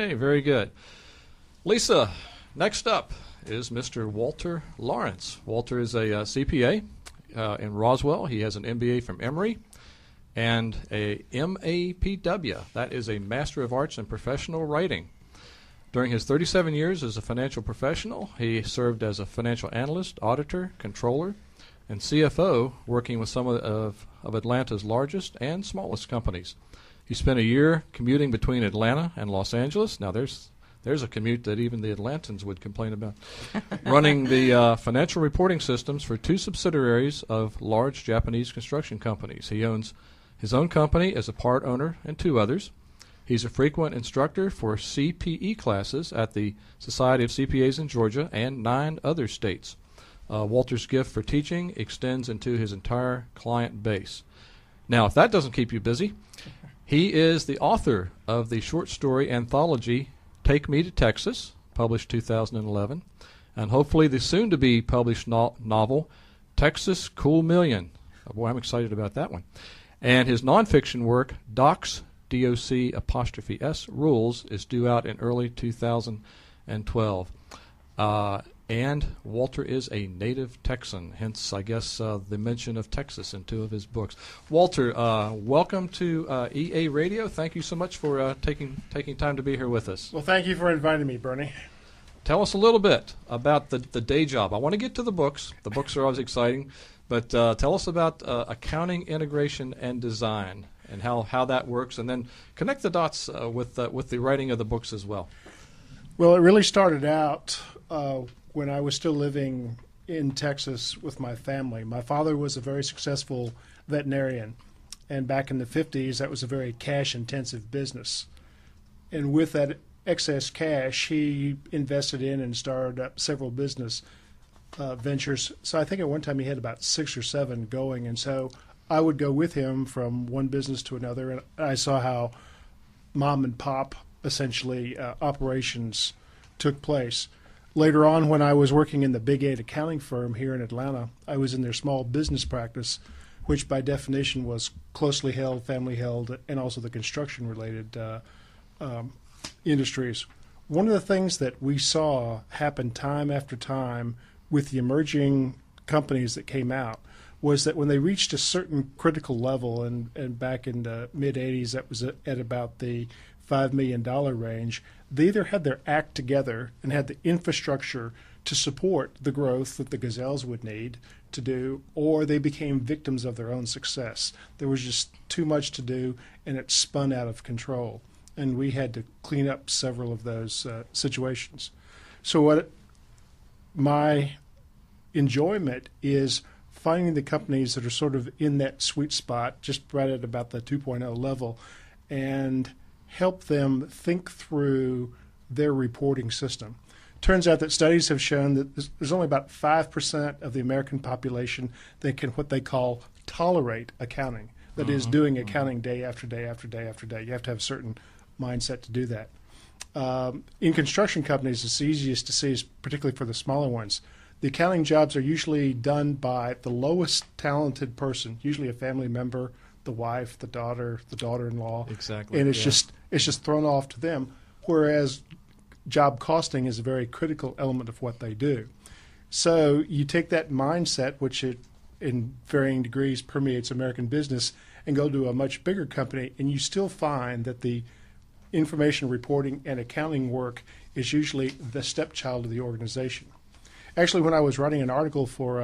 Okay, very good. Lisa, next up is Mr. Walter Lawrence. Walter is a CPA in Roswell. He has an MBA from Emory and a MAPW. That is a Master of Arts in Professional Writing. During his 37 years as a financial professional, he served as a financial analyst, auditor, controller, and CFO, working with some of Atlanta's largest and smallest companies. He spent a year commuting between Atlanta and Los Angeles. Now, there's a commute that even the Atlantans would complain about. Running the financial reporting systems for 2 subsidiaries of large Japanese construction companies. He owns his own company as a part owner and 2 others. He's a frequent instructor for CPE classes at the Society of CPAs in Georgia and 9 other states. Walter's gift for teaching extends into his entire client base. Now, if that doesn't keep you busy, he is the author of the short story anthology Take Me to Texas, published 2011, and hopefully the soon-to-be published novel Texas Cool Million. Oh, boy, I'm excited about that one. And his nonfiction work, Docs, DOC''S Rules, is due out in early 2012. And Walter is a native Texan, hence, I guess, the mention of Texas in 2 of his books. Walter, welcome to EA Radio. Thank you so much for taking time to be here with us. Well, thank you for inviting me, Bernie. Tell us a little bit about the day job. I want to get to the books. The books are always exciting. But tell us about accounting, integration, and design, and how that works, and then connect the dots with the writing of the books as well. Well, it really started out when I was still living in Texas with my family. My father was a very successful veterinarian, and back in the 50s, that was a very cash-intensive business. And with that excess cash, he invested in and started up several business ventures. So I think at one time he had about 6 or 7 going, and so I would go with him from one business to another, and I saw how mom and pop, essentially, operations took place. Later on, when I was working in the Big 8 accounting firm here in Atlanta, I was in their small business practice, which by definition was closely held, family held, and also the construction-related industries. One of the things that we saw happen time after time with the emerging companies that came out was that when they reached a certain critical level, and back in the mid-'80s that was at about the $5 million range, they either had their act together and had the infrastructure to support the growth that the gazelles would need to do, or they became victims of their own success. There was just too much to do, and it spun out of control. And we had to clean up several of those situations. So what my enjoyment is finding the companies that are sort of in that sweet spot, just right at about the 2.0 level, and help them think through their reporting system. Turns out that studies have shown that there's only about 5% of the American population that can what they call tolerate accounting. That is, doing accounting day after day after day after day. You have to have a certain mindset to do that. In construction companies, it's easiest to see, particularly for the smaller ones. The accounting jobs are usually done by the lowest talented person, usually a family member, the wife, the daughter-in-law. Exactly. And it's just thrown off to them, whereas job costing is a very critical element of what they do. So you take that mindset, which in varying degrees permeates American business, and go to a much bigger company, and you still find that the information reporting and accounting work is usually the stepchild of the organization. Actually, when I was writing an article for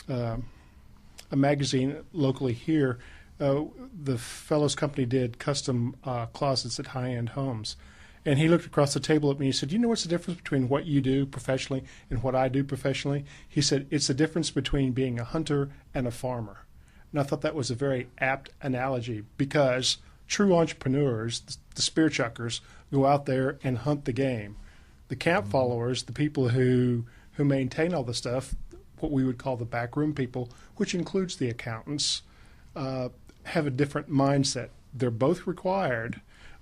a magazine locally here, the fellow's company did custom closets at high-end homes. And he looked across the table at me and he said, you know what's the difference between what you do professionally and what I do professionally? He said, it's the difference between being a hunter and a farmer. And I thought that was a very apt analogy, because true entrepreneurs, the spear chuckers, go out there and hunt the game. The camp followers, the people who maintain all the stuff, what we would call the backroom people, which includes the accountants, have a different mindset. They're both required,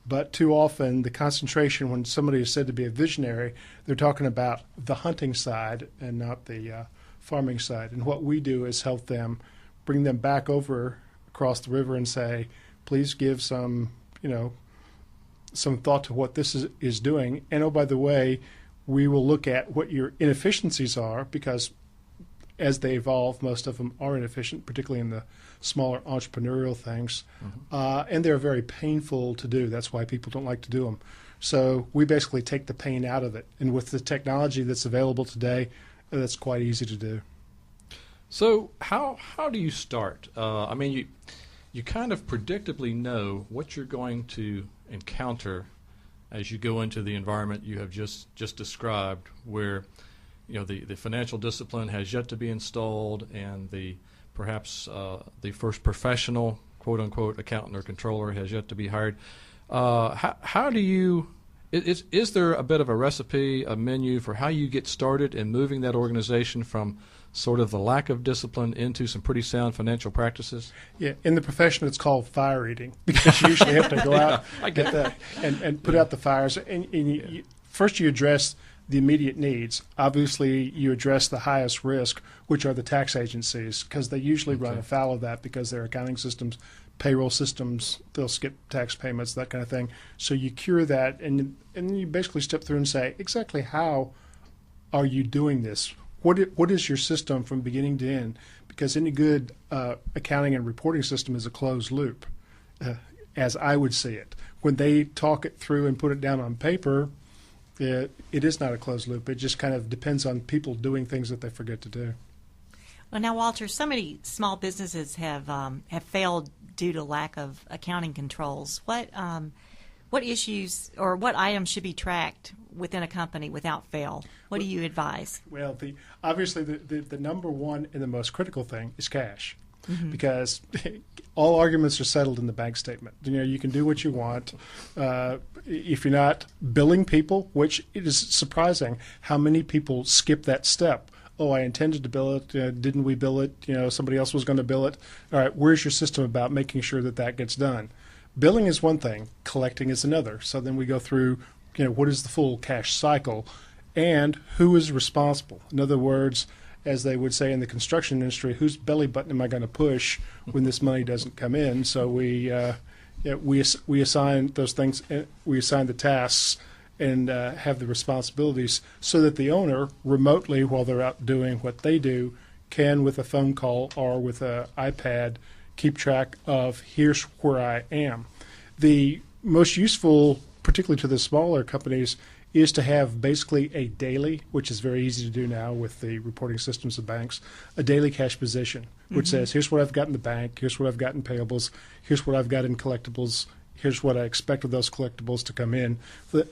but too often the concentration, when somebody is said to be a visionary, they're talking about the hunting side and not the farming side. And what we do is help them, bring them back over across the river and say, please give some, some thought to what this is doing. And oh, by the way, we will look at what your inefficiencies are, because as they evolve, most of them are inefficient, particularly in the smaller entrepreneurial things. And they're very painful to do. That's why people don't like to do them. So we basically take the pain out of it. And with the technology that's available today, that's quite easy to do. So how do you start? I mean, you kind of predictably know what you're going to encounter as you go into the environment you have just described, where the financial discipline has yet to be installed, and perhaps the first professional quote unquote accountant or controller has yet to be hired. How do you? Is there a bit of a recipe, a menu for how you get started in moving that organization from sort of the lack of discipline into some pretty sound financial practices? Yeah, in the profession it's called fire eating, because you usually have to go out and put out the fires. And first you address the immediate needs. Obviously, you address the highest risk, which are the tax agencies, because they usually run afoul of that because their accounting systems, payroll systems, they'll skip tax payments, that kind of thing. So you cure that, and you basically step through and say, exactly how are you doing this? What is your system from beginning to end? Because any good accounting and reporting system is a closed loop, as I would see it. When they talk it through and put it down on paper, it is not a closed loop. It just kind of depends on people doing things that they forget to do. Well, now, Walter, so many small businesses have failed due to lack of accounting controls. What issues or what items should be tracked within a company without fail? What do you advise? Well, obviously the number one and the most critical thing is cash, because all arguments are settled in the bank statement. You can do what you want. If you're not billing people, which it is surprising how many people skip that step. Oh, I intended to bill it. Didn't we bill it? Somebody else was going to bill it. All right, where's your system about making sure that gets done? Billing is one thing, collecting is another. So then we go through, what is the full cash cycle, and who is responsible? In other words, as they would say in the construction industry, whose belly button am I going to push when this money doesn't come in? So we assign those things, we assign the tasks, and have the responsibilities, so that the owner remotely, while they're out doing what they do, can, with a phone call or with an iPad, keep track of here's where I am. The most useful, particularly to the smaller companies, is to have basically a daily, which is very easy to do now with the reporting systems of banks, a daily cash position, which says here's what I've got in the bank, here's what I've got in payables, here's what I've got in collectibles, here's what I expect of those collectibles to come in for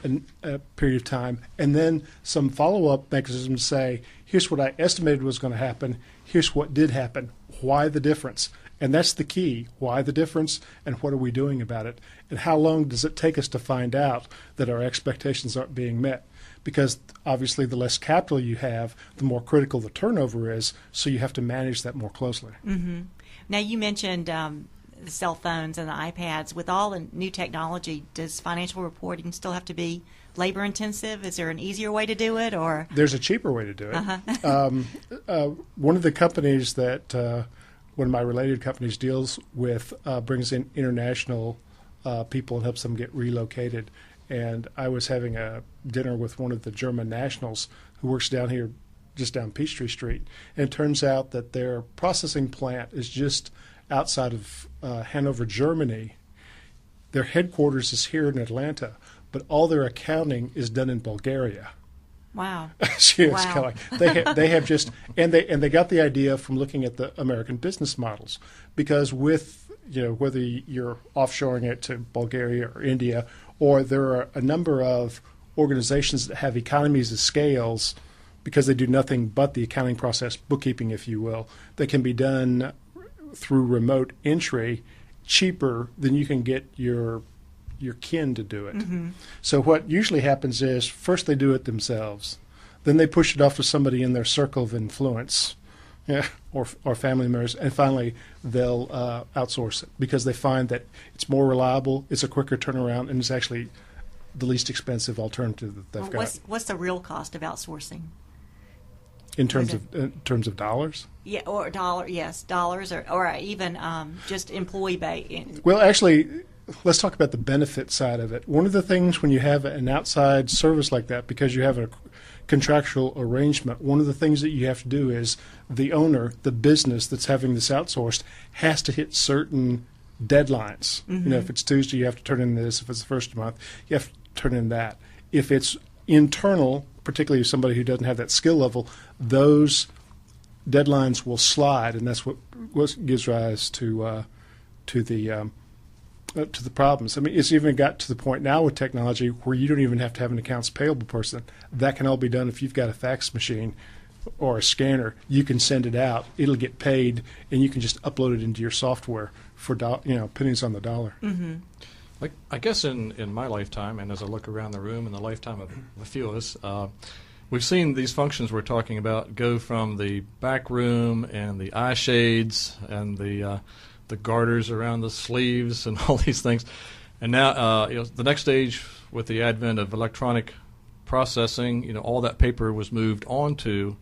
a period of time, and then some follow-up mechanisms say, here's what I estimated was going to happen, here's what did happen, why the difference? And that's the key, why the difference, and what are we doing about it? And how long does it take us to find out that our expectations aren't being met? Because obviously the less capital you have, the more critical the turnover is, so you have to manage that more closely. Now, you mentioned the cell phones and the iPads. With all the new technology, does financial reporting still have to be labor intensive? Is there an easier way to do it, or there's a cheaper way to do it? One of the companies that one of my related companies deals with brings in international people and helps them get relocated. And I was having a dinner with one of the German nationals who works down here, just down Peachtree Street. And it turns out that their processing plant is just outside of Hanover, Germany. Their headquarters is here in Atlanta, but all their accounting is done in Bulgaria. Wow. Wow. They have just, and they got the idea from looking at the American business models, because with, whether you're offshoring it to Bulgaria or India, or there are a number of organizations that have economies of scales because they do nothing but the accounting process, bookkeeping, if you will, that can be done through remote entry cheaper than you can get your kin to do it. So what usually happens is first they do it themselves, then they push it off to somebody in their circle of influence, or family members, and finally they'll outsource it because they find that it's more reliable, it's a quicker turnaround, and it's actually the least expensive alternative that they've got. What's the real cost of outsourcing? In terms of dollars? Yeah, or dollars, or even just employee base. Well, actually, let's talk about the benefit side of it. One of the things when you have an outside service like that, because you have a contractual arrangement, one of the things that you have to do is the owner, the business that's having this outsourced, has to hit certain deadlines. You know, if it's Tuesday, you have to turn in this. If it's the first of the month, you have to turn in that. If it's internal, particularly somebody who doesn't have that skill level, those deadlines will slide, and that's what gives rise to the problems. I mean, it's even got to the point now with technology where you don't even have to have an accounts payable person. That can all be done if you've got a fax machine or a scanner. You can send it out, it'll get paid, and you can just upload it into your software for pennies on the dollar. Like, I guess in my lifetime, and as I look around the room in the lifetime of a few of us, we've seen these functions we're talking about go from the back room and the eye shades and the garters around the sleeves and all these things. And now, the next stage with the advent of electronic processing, all that paper was moved onto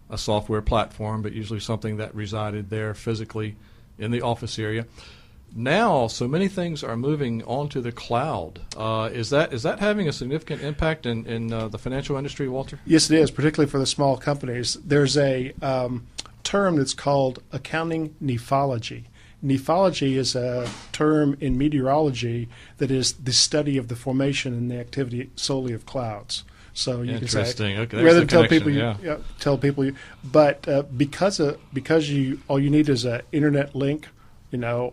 a software platform, but usually something that resided there physically in the office area. Now, so many things are moving onto the cloud. Is that having a significant impact in the financial industry, Walter? Yes, it is, particularly for the small companies. There's a term that's called accounting nephology. Nephology is a term in meteorology that is the study of the formation and the activity solely of clouds. So you can say, okay, rather than tell people, but because all you need is an internet link,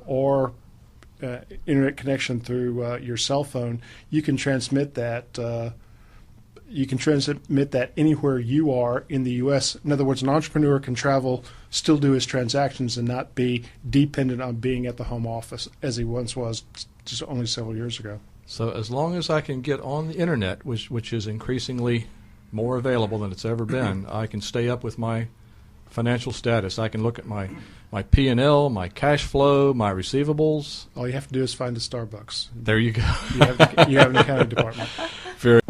or internet connection through your cell phone, you can transmit that. You can transmit that anywhere you are in the U.S. In other words, an entrepreneur can travel, still do his transactions, and not be dependent on being at the home office as he once was just only several years ago. So as long as I can get on the internet, which is increasingly more available than it's ever been, I can stay up with my financial status. I can look at my P&L, my cash flow, my receivables. All you have to do is find a Starbucks. There you go. You have an accounting department. Very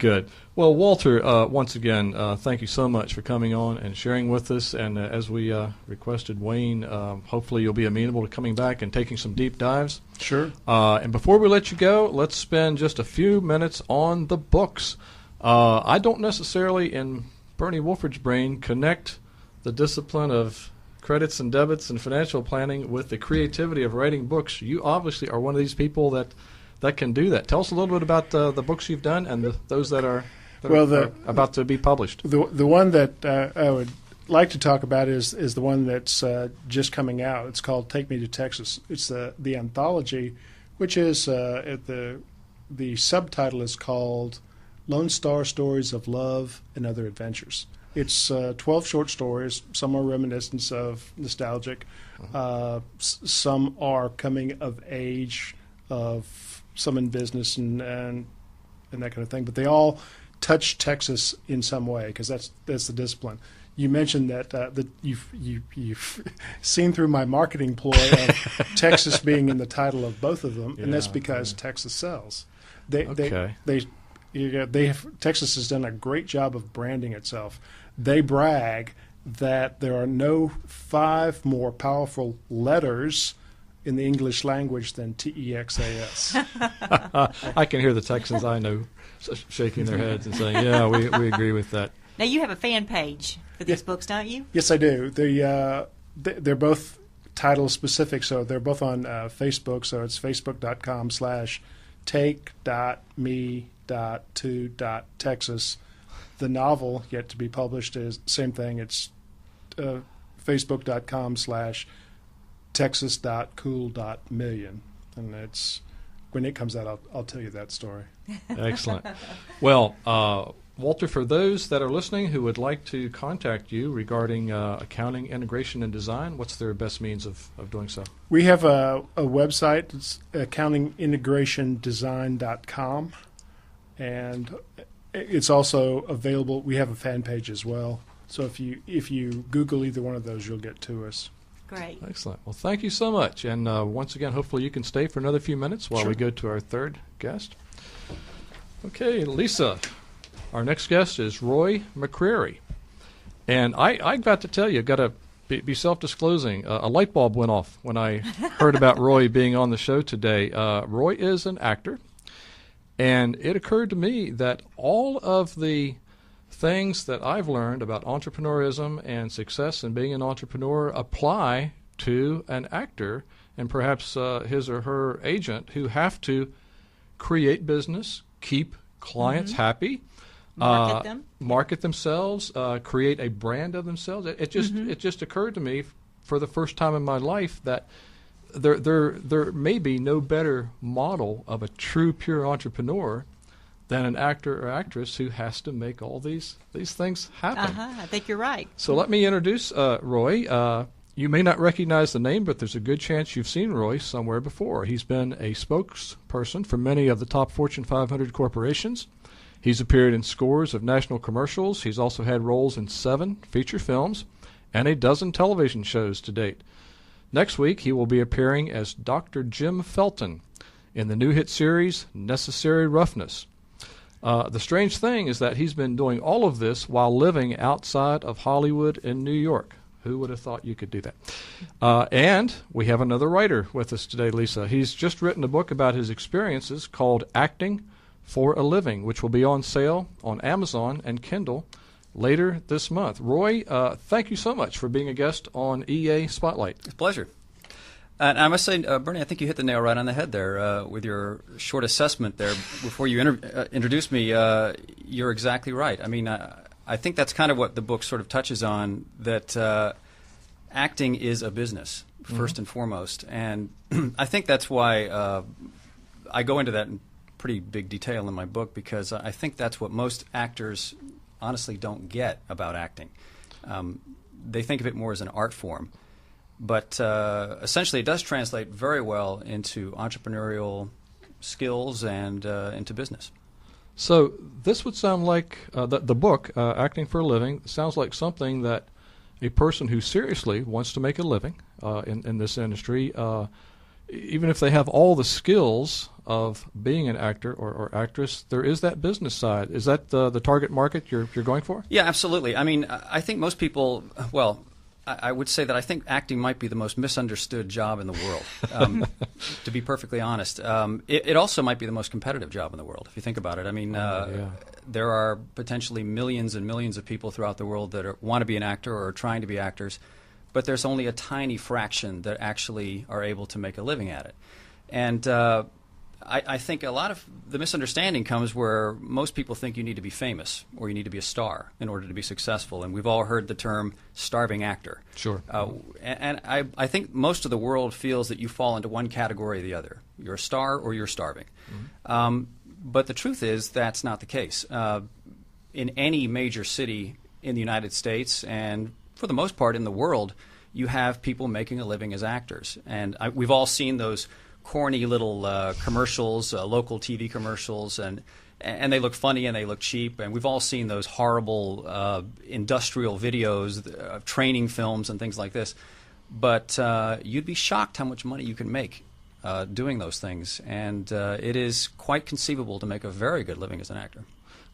Good. Well, Walter, once again, thank you so much for coming on and sharing with us. And as we requested, Wayne, hopefully you'll be amenable to coming back and taking some deep dives. Sure. And before we let you go, let's spend just a few minutes on the books. I don't necessarily, in Bernie Wolford's brain, connect the discipline of credits and debits and financial planning with the creativity of writing books. You obviously are one of these people that can do that. Tell us a little bit about the books you've done and those that are about to be published. The one that I would like to talk about is the one that's just coming out. It's called Take Me to Texas. It's the anthology, which is the subtitle is called Lone Star Stories of Love and Other Adventures. It's 12 short stories. Some are reminiscent of nostalgic. Some are coming of age, of some in business and that kind of thing. But they all touch Texas in some way because that's the discipline. You mentioned that you've seen through my marketing ploy of Texas being in the title of both of them, and that's because Texas sells. Texas has done a great job of branding itself. They brag that there are no 5 more powerful letters in the English language than TEXAS. I can hear the Texans I know shaking their heads and saying, yeah, we agree with that. Now, you have a fan page for these books, don't you? Yes, I do. They're both title specific, so they're both on Facebook, so it's facebook.com/take.me.to.texas. The novel, yet to be published, is same thing. It's facebook.com/texas.cool.million. And it's when it comes out, I'll tell you that story. Excellent. Well, Walter, for those that are listening who would like to contact you regarding accounting, integration, and design, what's their best means of doing so? We have a website. It's accountingintegrationdesign.com, and it's also available. We have a fan page as well. So if you Google either one of those, you'll get to us. Great. Excellent. Well, thank you so much. And once again, hopefully you can stay for another few minutes while we go to our third guest. Okay, Lisa, our next guest is Roy McCreary. And I got to tell you, got to be self-disclosing. A light bulb went off when I heard about Roy being on the show today. Roy is an actor. And it occurred to me that all of the things that I've learned about entrepreneurism and success and being an entrepreneur apply to an actor and perhaps his or her agent who have to create business, keep clients happy, market themselves, create a brand of themselves. It just occurred to me for the first time in my life that there may be no better model of a true, pure entrepreneur than an actor or actress who has to make all these things happen. I think you're right. So let me introduce Roy. You may not recognize the name, but there's a good chance you've seen Roy somewhere before. He's been a spokesperson for many of the top Fortune 500 corporations. He's appeared in scores of national commercials. He's also had roles in 7 feature films and a dozen television shows to date. Next week, he will be appearing as Dr. Jim Felton in the new hit series Necessary Roughness. The strange thing is that he's been doing all of this while living outside of Hollywood in New York. Who would have thought you could do that? And we have another writer with us today, Lisa. He's just written a book about his experiences called Acting for a Living, which will be on sale on Amazon and Kindle later this month. Roy, thank you so much for being a guest on EA Spotlight. It's a pleasure. And I must say, Bernie, I think you hit the nail right on the head there with your short assessment there before you introduced me. You're exactly right. I mean, I think that's kind of what the book sort of touches on, that acting is a business, first and foremost. And I think that's why I go into that in pretty big detail in my book, because I think that's what most actors honestly don't get about acting. They think of it more as an art form. But essentially it does translate very well into entrepreneurial skills and into business. So this would sound like the book, Acting for a Living, sounds like something that a person who seriously wants to make a living in this industry even if they have all the skills of being an actor or actress, there is that business side. Is that the target market you're going for? Yeah, absolutely. I mean, I think most people, well, I would say that I think acting might be the most misunderstood job in the world, to be perfectly honest. It also might be the most competitive job in the world, if you think about it. I mean, there are potentially millions and millions of people throughout the world that want to be an actor or are trying to be actors, but there's only a tiny fraction that actually are able to make a living at it. And I think a lot of the misunderstanding comes where most people think you need to be famous or you need to be a star in order to be successful. And we've all heard the term starving actor. Sure. And I think most of the world feels that you fall into one category or the other. You're a star or you're starving. Mm-hmm. But the truth is that's not the case. In any major city in the United States and for the most part in the world, you have people making a living as actors. And we've all seen those corny little commercials, local TV commercials, and they look funny and they look cheap. And we've all seen those horrible industrial videos of training films and things like this. But you'd be shocked how much money you can make doing those things. And it is quite conceivable to make a very good living as an actor.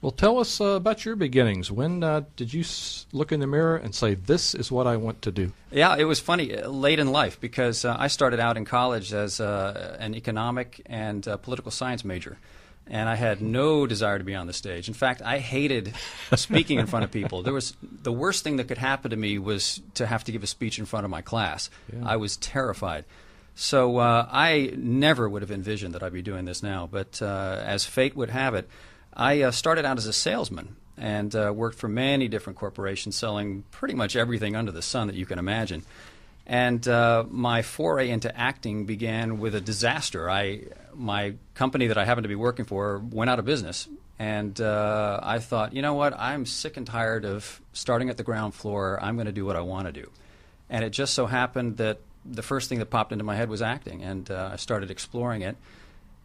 Well, tell us about your beginnings. When did you look in the mirror and say, this is what I want to do? Yeah, it was funny, late in life, because I started out in college as an economic and political science major, and I had no desire to be on the stage. In fact, I hated speaking in front of people. The worst thing that could happen to me was to have to give a speech in front of my class. Yeah. I was terrified. So I never would have envisioned that I'd be doing this now, but as fate would have it, I started out as a salesman and worked for many different corporations selling pretty much everything under the sun that you can imagine. And my foray into acting began with a disaster. My company that I happened to be working for went out of business. And I thought, you know what, I'm sick and tired of starting at the ground floor. I'm going to do what I want to do. And it just so happened that the first thing that popped into my head was acting, and I started exploring it.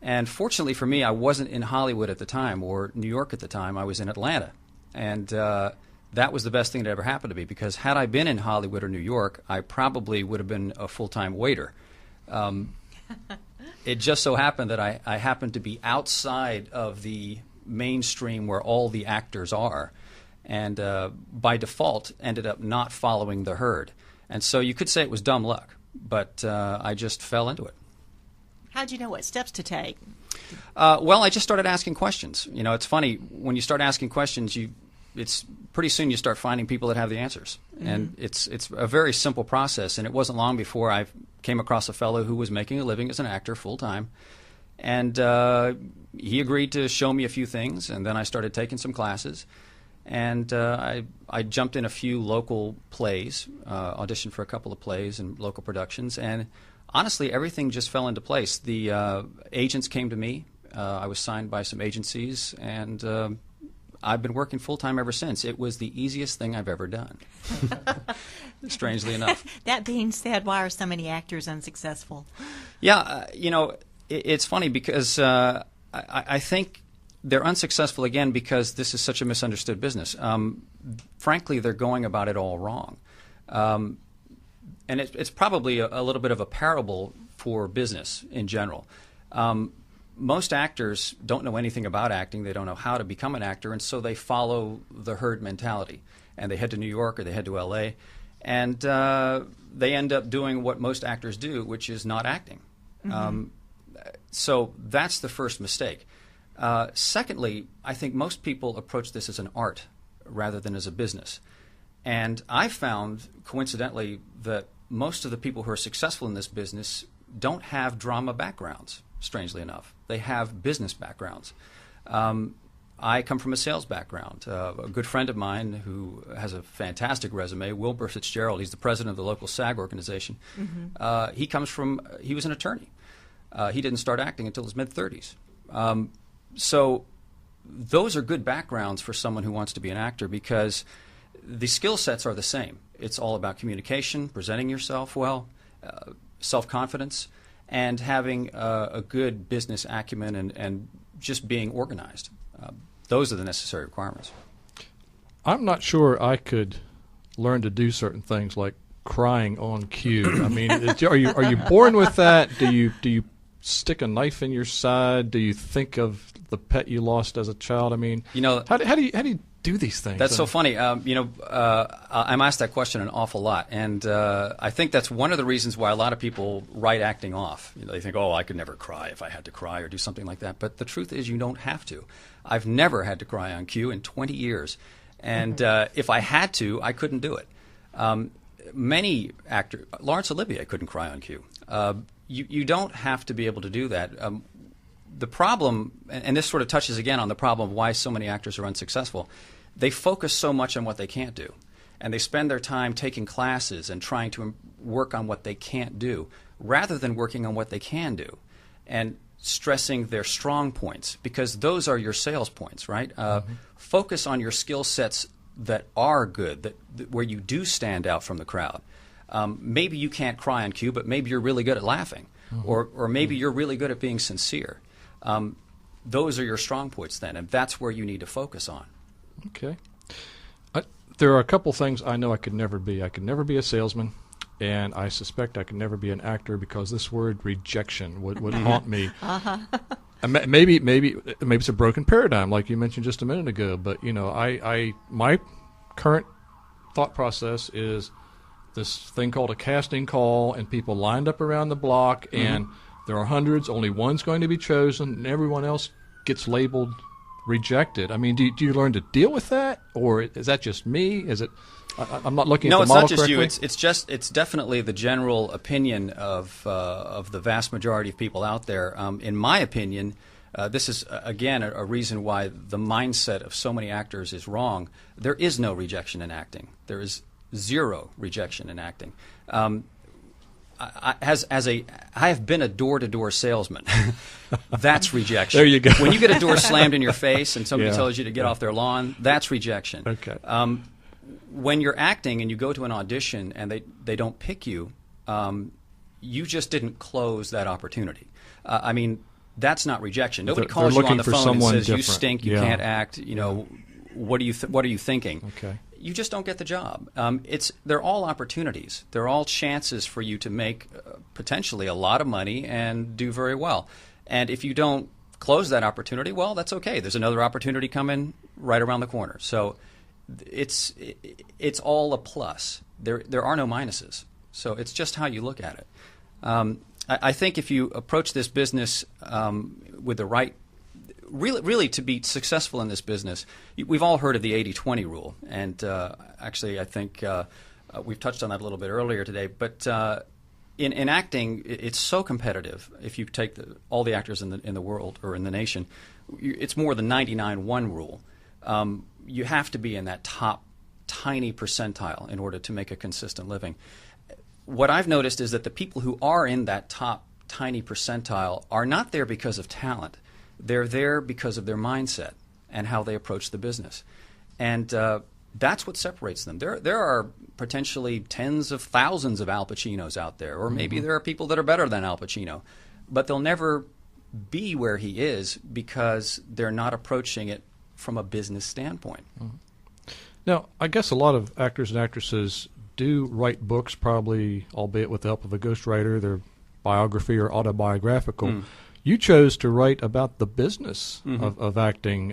And fortunately for me, I wasn't in Hollywood at the time or New York at the time. I was in Atlanta. And that was the best thing that ever happened to me, because had I been in Hollywood or New York, I probably would have been a full-time waiter. It just so happened that I happened to be outside of the mainstream where all the actors are, and by default ended up not following the herd. And so you could say it was dumb luck, but I just fell into it. How'd you know what steps to take? Well, I just started asking questions. You know, it's funny, when you start asking questions, it's pretty soon you start finding people that have the answers. Mm-hmm. And it's a very simple process, and it wasn't long before I came across a fellow who was making a living as an actor full-time. And he agreed to show me a few things, and then I started taking some classes. And I jumped in a few local plays, auditioned for a couple of plays and local productions, and honestly, everything just fell into place. The agents came to me. I was signed by some agencies, and I've been working full-time ever since. It was the easiest thing I've ever done, strangely enough. That being said, why are so many actors unsuccessful? Yeah, you know, it's funny because I think they're unsuccessful, again, because this is such a misunderstood business. Frankly, they're going about it all wrong. And it's probably a little bit of a parable for business in general. Most actors don't know anything about acting. They don't know how to become an actor, and so they follow the herd mentality. And they head to New York or they head to L.A., and they end up doing what most actors do, which is not acting. Mm-hmm. So that's the first mistake. Secondly, I think most people approach this as an art rather than as a business. And I found, coincidentally, that most of the people who are successful in this business don't have drama backgrounds, strangely enough. They have business backgrounds. I come from a sales background. A good friend of mine who has a fantastic resume, Wilbur Fitzgerald, he's the president of the local SAG organization. Mm-hmm. He was an attorney. He didn't start acting until his mid-30s. So those are good backgrounds for someone who wants to be an actor, because the skill sets are the same. It's all about communication, presenting yourself well, self-confidence, and having a good business acumen and just being organized. Those are the necessary requirements. I'm not sure I could learn to do certain things like crying on cue? I mean, are you born with that? Do you stick a knife in your side? Do you think of the pet you lost as a child? I mean, how do you do these things? That's so funny. I'm asked that question an awful lot, and I think that's one of the reasons why a lot of people write acting off. They think, oh, I could never cry if I had to cry or do something like that. But the truth is, you don't have to. I've never had to cry on cue in 20 years, and if I had to, I couldn't do it. Many actors, Laurence Olivier couldn't cry on cue. You don't have to be able to do that. The problem, and this sort of touches again on the problem of why so many actors are unsuccessful, they focus so much on what they can't do. And they spend their time taking classes and trying to work on what they can't do, rather than working on what they can do and stressing their strong points, because those are your sales points, right? Focus on your skill sets that are good, where you do stand out from the crowd. Maybe you can't cry on cue, but maybe you're really good at laughing, or maybe you're really good at being sincere. Those are your strong points then, and that's where you need to focus on. Okay. There are a couple things I know I could never be. I could never be a salesman, and I suspect I could never be an actor because this word rejection would haunt me. And maybe it's a broken paradigm, like you mentioned just a minute ago. But my current thought process is this thing called a casting call, and people lined up around the block, and there are hundreds, only one's going to be chosen, and everyone else gets labeled rejected. I mean, do you learn to deal with that, or is that just me? Is it? I'm not looking at the model correctly. No, it's not just you. It's definitely the general opinion of the vast majority of people out there. In my opinion, this is again a reason why the mindset of so many actors is wrong. There is no rejection in acting. There is zero rejection in acting. I have been a door-to-door salesman. That's rejection. There you go. When you get a door slammed in your face and somebody tells you to get off their lawn, that's rejection. Okay. When you're acting and you go to an audition and they don't pick you, you just didn't close that opportunity. I mean, that's not rejection. Nobody calls you on the phone and says, "You stink. You can't act. What are you thinking?" Okay. You just don't get the job. They're all opportunities. They're all chances for you to make potentially a lot of money and do very well. And if you don't close that opportunity, well, that's okay. There's another opportunity coming right around the corner. So it's all a plus. There are no minuses. So it's just how you look at it. I think if you approach this business with the right really to be successful in this business, we've all heard of the 80-20 rule, and actually I think we've touched on that a little bit earlier today. But in acting, it's so competitive. If you take all the actors in the world or in the nation, it's more the 99-1 rule. You have to be in that top tiny percentile in order to make a consistent living. What I've noticed is that the people who are in that top tiny percentile are not there because of talent. They're there because of their mindset and how they approach the business. And that's what separates them. There are potentially tens of thousands of Al Pacinos out there, or maybe there are people that are better than Al Pacino. But they'll never be where he is because they're not approaching it from a business standpoint. Now, I guess a lot of actors and actresses do write books, probably, albeit with the help of a ghostwriter, their biography or autobiographical. You chose to write about the business of acting.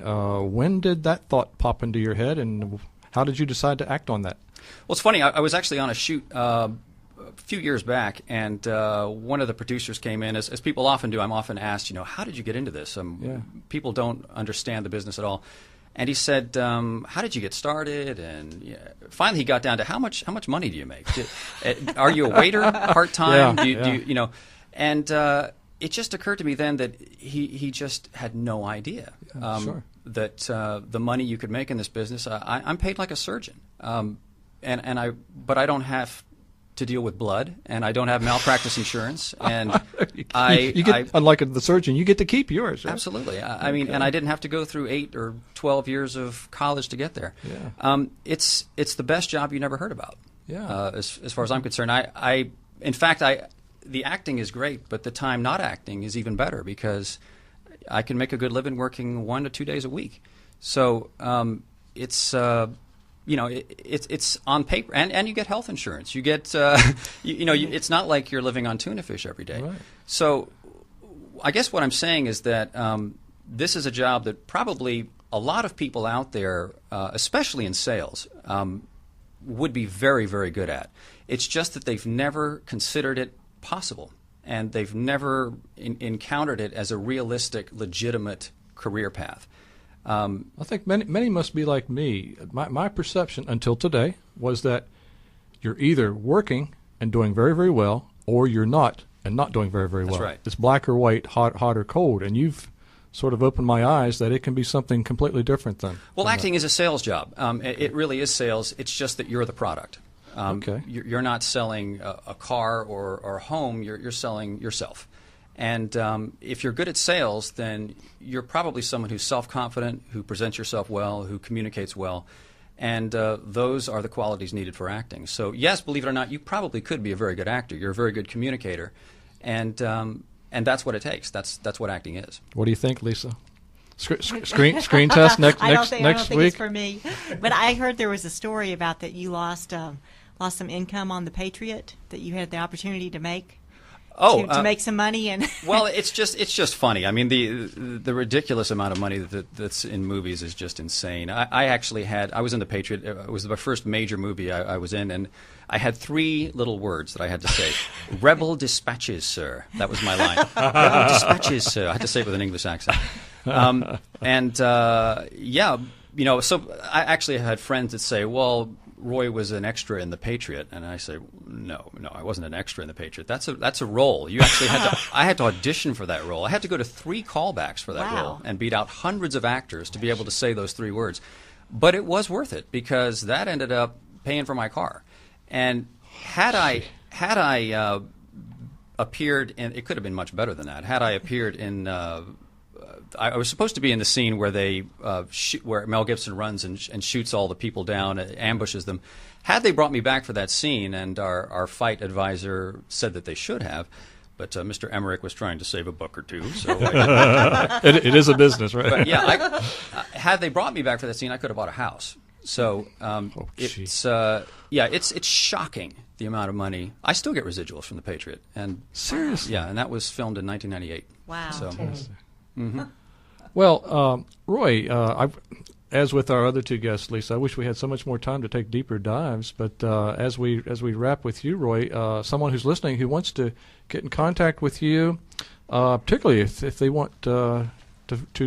When did that thought pop into your head, and how did you decide to act on that? Well, it's funny. I was actually on a shoot a few years back, and one of the producers came in. As people often do, I'm often asked, how did you get into this? People don't understand the business at all. And he said, how did you get started? And finally he got down to how much money do you make? Are you a waiter part-time? And it just occurred to me then that he just had no idea that the money you could make in this business. I'm paid like a surgeon, but I don't have to deal with blood, and I don't have malpractice insurance, and unlike the surgeon, you get to keep yours. Right? Absolutely. And I didn't have to go through 8 or 12 years of college to get there. Yeah. It's the best job you never heard about. Yeah. As far as I'm concerned, in fact, the acting is great, but the time not acting is even better because I can make a good living working 1 to 2 days a week. So it's it's on paper, and you get health insurance. You get, it's not like you're living on tuna fish every day. Right. So I guess what I'm saying is that this is a job that probably a lot of people out there, especially in sales, would be very, very good at. It's just that they've never considered it possible, and they've never encountered it as a realistic, legitimate career path. I think many must be like me. My perception until today was that you're either working and doing very, very well, or you're not and not doing very, very well. That's right. It's black or white, hot or cold, and you've sort of opened my eyes that it can be something completely different than. Well, acting is a sales job. It really is sales. It's just that you're the product. Okay. You're not selling a car or a home. You're selling yourself. And if you're good at sales, then you're probably someone who's self-confident, who presents yourself well, who communicates well. And those are the qualities needed for acting. So, yes, believe it or not, you probably could be a very good actor. You're a very good communicator. And that's what it takes. That's what acting is. What do you think, Lisa? Screen test next I don't think week? it's for me. But I heard there was a story about that you lost some income on the Patriot that you had the opportunity to make. To make some money and well, it's just funny. I mean, the ridiculous amount of money that's in movies is just insane. I was in the Patriot. It was the first major movie I was in, and I had 3 little words that I had to say. Rebel dispatches, sir. That was my line. Rebel dispatches, sir. I had to say it with an English accent. So I actually had friends that say, well, Roy was an extra in the Patriot, and I say, no, I wasn't an extra in the Patriot. That's a role. You actually I had to audition for that role. I had to go to 3 callbacks for that role and beat out hundreds of actors to be able to say those 3 words. But it was worth it because that ended up paying for my car. And had I appeared in, it could have been much better than that. Had I appeared in. I was supposed to be in the scene where where Mel Gibson runs and shoots all the people down, ambushes them. Had they brought me back for that scene, and our fight advisor said that they should have, but Mr. Emmerich was trying to save a buck or two. So it is a business, right? But had they brought me back for that scene, I could have bought a house. So it's shocking the amount of money. I still get residuals from the Patriot, and seriously, and that was filmed in 1998. Wow. So. Mm-hmm. Well, Roy, as with our other 2 guests, Lisa, I wish we had so much more time to take deeper dives. But as we wrap with you, Roy, someone who's listening who wants to get in contact with you, particularly if they want to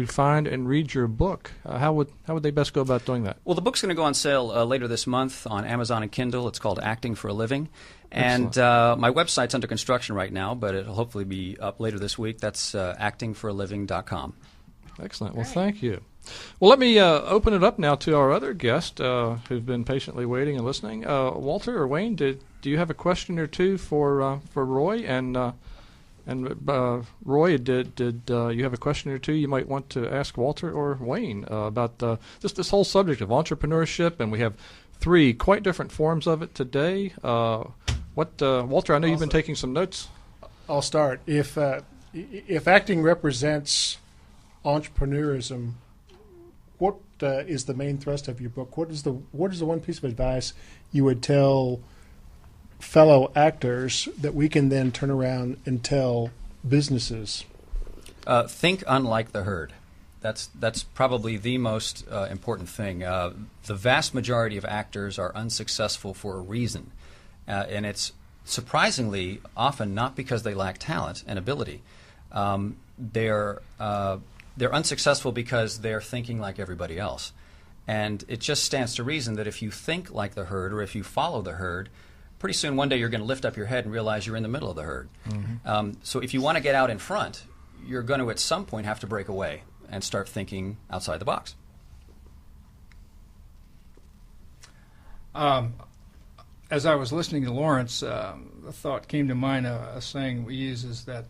find and read your book, how would they best go about doing that? Well, the book's going to go on sale later this month on Amazon and Kindle. It's called Acting for a Living. And my website's under construction right now, but it'll hopefully be up later this week. That's actingforaliving.com. Excellent. Well, thank you. Well, let me open it up now to our other guest who've been patiently waiting and listening. Walter or Wayne, do you have a question or two for Roy? And Roy, did you have a question or two you might want to ask Walter or Wayne about this whole subject of entrepreneurship? And we have 3 quite different forms of it today. Walter, I know you've been taking some notes. I'll start. If acting represents entrepreneurism, what is the main thrust of your book? What is the one piece of advice you would tell fellow actors that we can then turn around and tell businesses? Think unlike the herd. That's probably the most important thing. The vast majority of actors are unsuccessful for a reason, and it's surprisingly often not because they lack talent and ability. They're unsuccessful because they're thinking like everybody else, and it just stands to reason that if you think like the herd or if you follow the herd, pretty soon one day you're going to lift up your head and realize you're in the middle of the herd. Mm-hmm. So if you want to get out in front, you're going to at some point have to break away and start thinking outside the box. As I was listening to Lawrence, the thought came to mind, a saying we use is that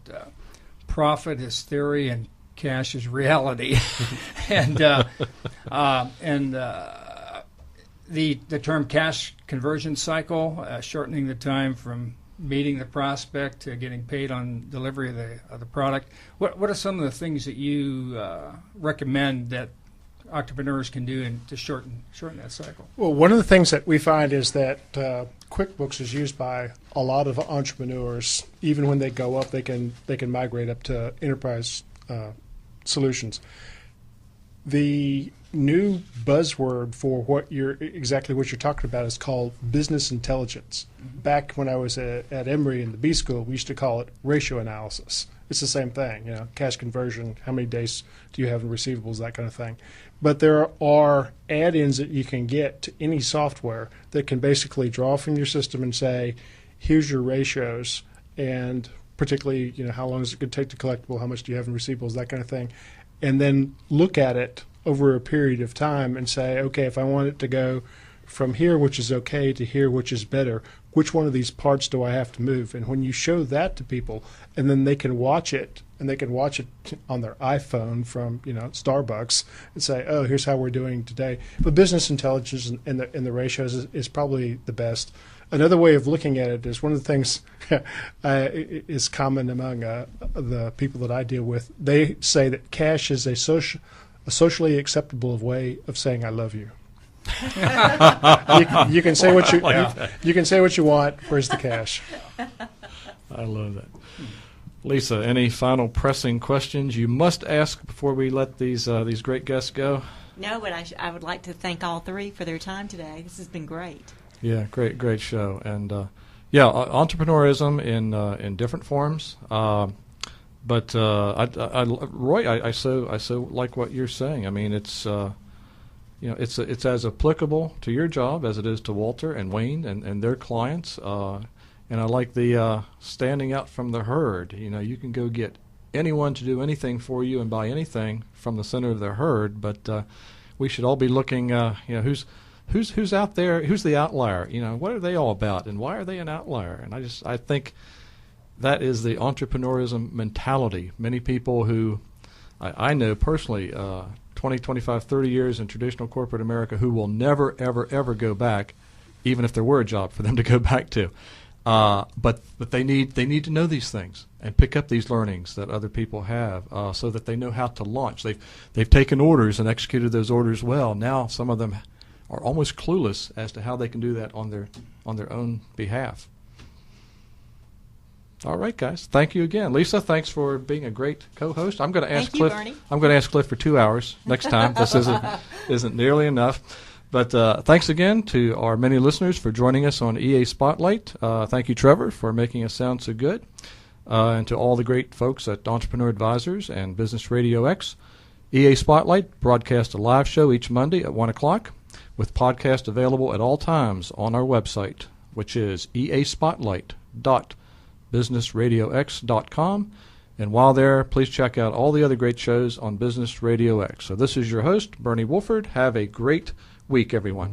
profit is theory and cash is reality. and the term cash conversion cycle, shortening the time from meeting the prospect to getting paid on delivery of the product. What are some of the things that you recommend that entrepreneurs can do to shorten that cycle? Well, one of the things that we find is that QuickBooks is used by a lot of entrepreneurs. Even when they go up, they can migrate up to enterprise solutions. The new buzzword for exactly what you're talking about is called business intelligence. Back when I was at Emory in the B school, we used to call it ratio analysis. It's the same thing, cash conversion, how many days do you have in receivables, that kind of thing. But there are add-ins that you can get to any software that can basically draw from your system and say, here's your ratios, and particularly, how long is it going to take to collectible, how much do you have in receivables, that kind of thing, and then look at it over a period of time and say, okay, if I want it to go from here, which is okay, to here, which is better, which one of these parts do I have to move? And when you show that to people, and then they can watch it, and they can watch it on their iPhone from Starbucks and say, oh, here's how we're doing today. But business intelligence and the ratios is probably the best. Another way of looking at it is one of the things is common among the people that I deal with. They say that cash is a socially acceptable way of saying I love you. You can say what you can say what you want. Where's the cash? I love that. Lisa, any final pressing questions you must ask before we let these great guests go? No, but I would like to thank all three for their time today. This has been great. Yeah, great show, and entrepreneurism in different forms. But Roy, I so like what you're saying. I mean, it's it's as applicable to your job as it is to Walter and Wayne and their clients. And I like the standing out from the herd. You can go get anyone to do anything for you and buy anything from the center of the herd. But we should all be looking. Who's out there? Who's the outlier? What are they all about, and why are they an outlier? And I think that is the entrepreneurism mentality. Many people who I know personally, 20, 25, 30 years in traditional corporate America, who will never, ever, ever go back, even if there were a job for them to go back to. But they need to know these things and pick up these learnings that other people have, so that they know how to launch. They've taken orders and executed those orders well. Now some of them are almost clueless as to how they can do that on their own behalf. All right, guys. Thank you again, Lisa. Thanks for being a great co-host. I'm going to ask Cliff. Bernie. I'm going to ask Cliff for 2 hours next time. This isn't nearly enough. But thanks again to our many listeners for joining us on EA Spotlight. Thank you, Trevor, for making us sound so good, and to all the great folks at Entrepreneur Advisors and Business Radio X. EA Spotlight broadcasts a live show each Monday at 1 o'clock, with podcasts available at all times on our website, which is easpotlight.businessradiox.com. And while there, please check out all the other great shows on Business Radio X. So this is your host, Bernie Wolford. Have a great week, everyone.